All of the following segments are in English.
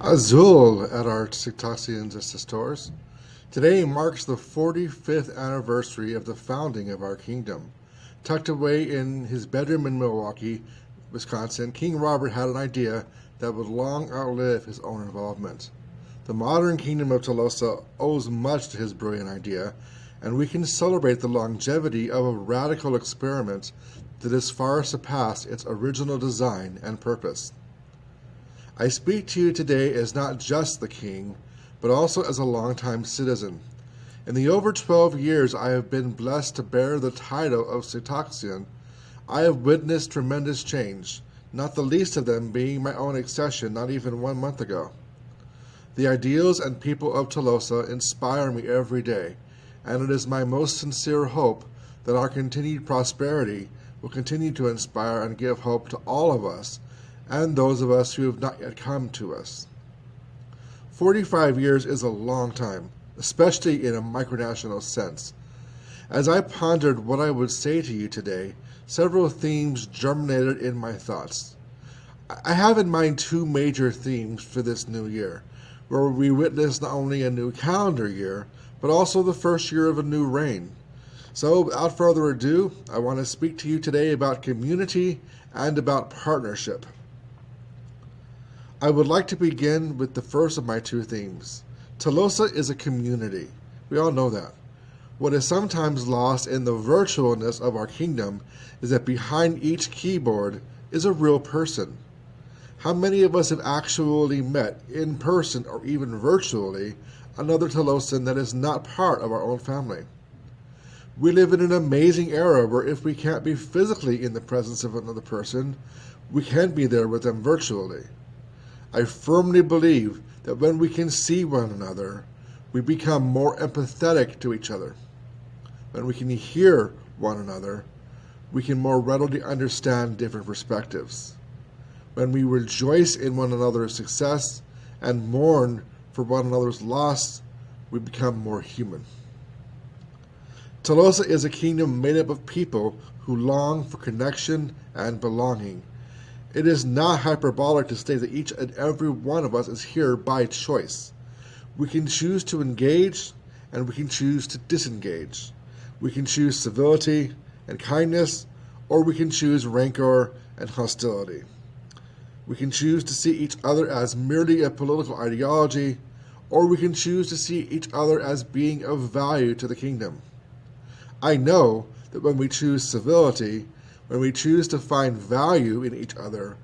Azul at our Citacians Estores. Today marks the 45th anniversary of the founding of our kingdom. Tucked away in his bedroom in Milwaukee, Wisconsin, King Robert had an idea that would long outlive his own involvement. The modern kingdom of Talossa owes much to his brilliant idea, and we can celebrate the longevity of a radical experiment that has far surpassed its original design and purpose. I speak to you today as not just the king, but also as a longtime citizen. In the over 12 years I have been blessed to bear the title of Citacian, I have witnessed tremendous change, not the least of them being my own accession not even 1 month ago. The ideals and people of Talossa inspire me every day, and it is my most sincere hope that our continued prosperity will continue to inspire and give hope to all of us and those of us who have not yet come to us. 45 years is a long time, especially in a micronational sense. As I pondered what I would say to you today, several themes germinated in my thoughts. I have in mind two major themes for this new year, where we witness not only a new calendar year, but also the first year of a new reign. So, without further ado, I want to speak to you today about community and about partnership. I would like to begin with the first of my two themes. Talossa is a community. We all know that. What is sometimes lost in the virtualness of our kingdom is that behind each keyboard is a real person. How many of us have actually met, in person or even virtually, another Talossan that is not part of our own family? We live in an amazing era where if we can't be physically in the presence of another person, we can be there with them virtually. I firmly believe that when we can see one another, we become more empathetic to each other. When we can hear one another, we can more readily understand different perspectives. When we rejoice in one another's success and mourn for one another's loss, we become more human. Talossa is a kingdom made up of people who long for connection and belonging. It is not hyperbolic to state that each and every one of us is here by choice. We can choose to engage and we can choose to disengage. We can choose civility and kindness, or we can choose rancor and hostility. We can choose to see each other as merely a political ideology, or we can choose to see each other as being of value to the kingdom. I know that when we choose civility, when we choose to find value in each other,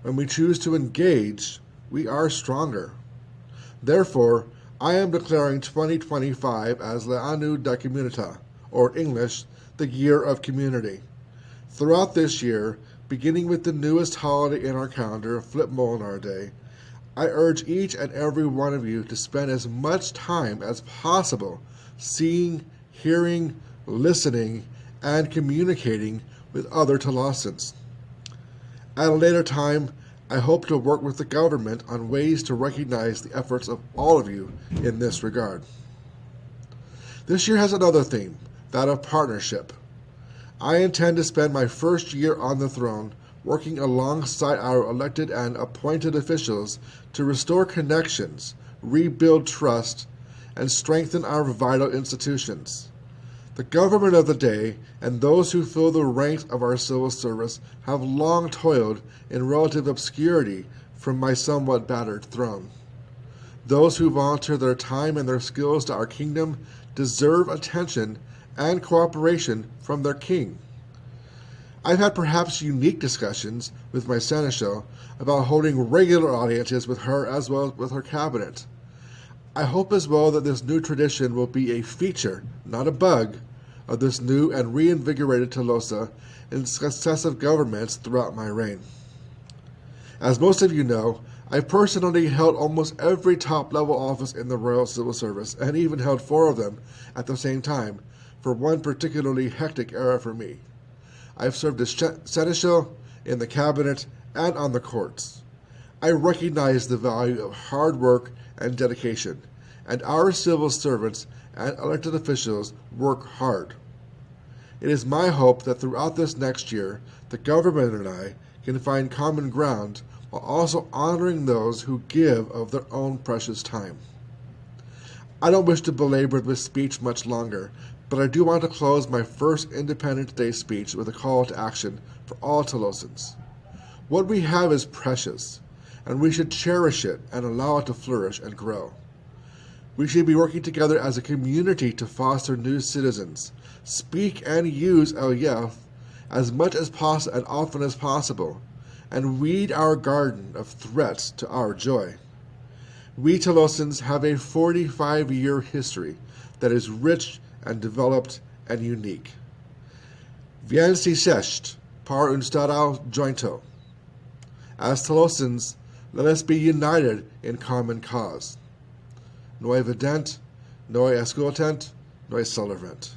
when we choose to engage, we are stronger. Therefore, I am declaring 2025 as L'Anno da Comunità, or in English, the Year of Community. Throughout this year, beginning with the newest holiday in our calendar, Flip Molinar Day, I urge each and every one of you to spend as much time as possible seeing, hearing, listening, and communicating with other Talossans. At a later time, I hope to work with the government on ways to recognize the efforts of all of you in this regard. This year has another theme, that of partnership. I intend to spend my first year on the throne working alongside our elected and appointed officials to restore connections, rebuild trust, and strengthen our vital institutions. The government of the day and those who fill the ranks of our civil service have long toiled in relative obscurity from my somewhat battered throne. Those who volunteer their time and their skills to our kingdom deserve attention and cooperation from their king. I've had perhaps unique discussions with my seneschal about holding regular audiences with her as well as with her cabinet. I hope as well that this new tradition will be a feature, not a bug, of this new and reinvigorated Talossa in successive governments throughout my reign. As most of you know, I personally held almost every top-level office in the Royal Civil Service, and even held 4 of them at the same time, for one particularly hectic era for me. I've served as seneschal, in the cabinet, and on the courts. I recognize the value of hard work and dedication, and our civil servants and elected officials work hard. It is my hope that throughout this next year, the government and I can find common ground while also honoring those who give of their own precious time. I don't wish to belabor this speech much longer, but I do want to close my first Independence Day speech with a call to action for all Talossans. What we have is precious, and we should cherish it and allow it to flourish and grow. We should be working together as a community to foster new citizens, speak and use Eliev as much as possible and often as possible, and weed our garden of threats to our joy. We Talossans have a 45-year history that is rich and developed and unique. Więcej cześć par un stadal jointo. As Talossans, let us be united in common cause. Noi vedent, noi ascoltent, noi solervent.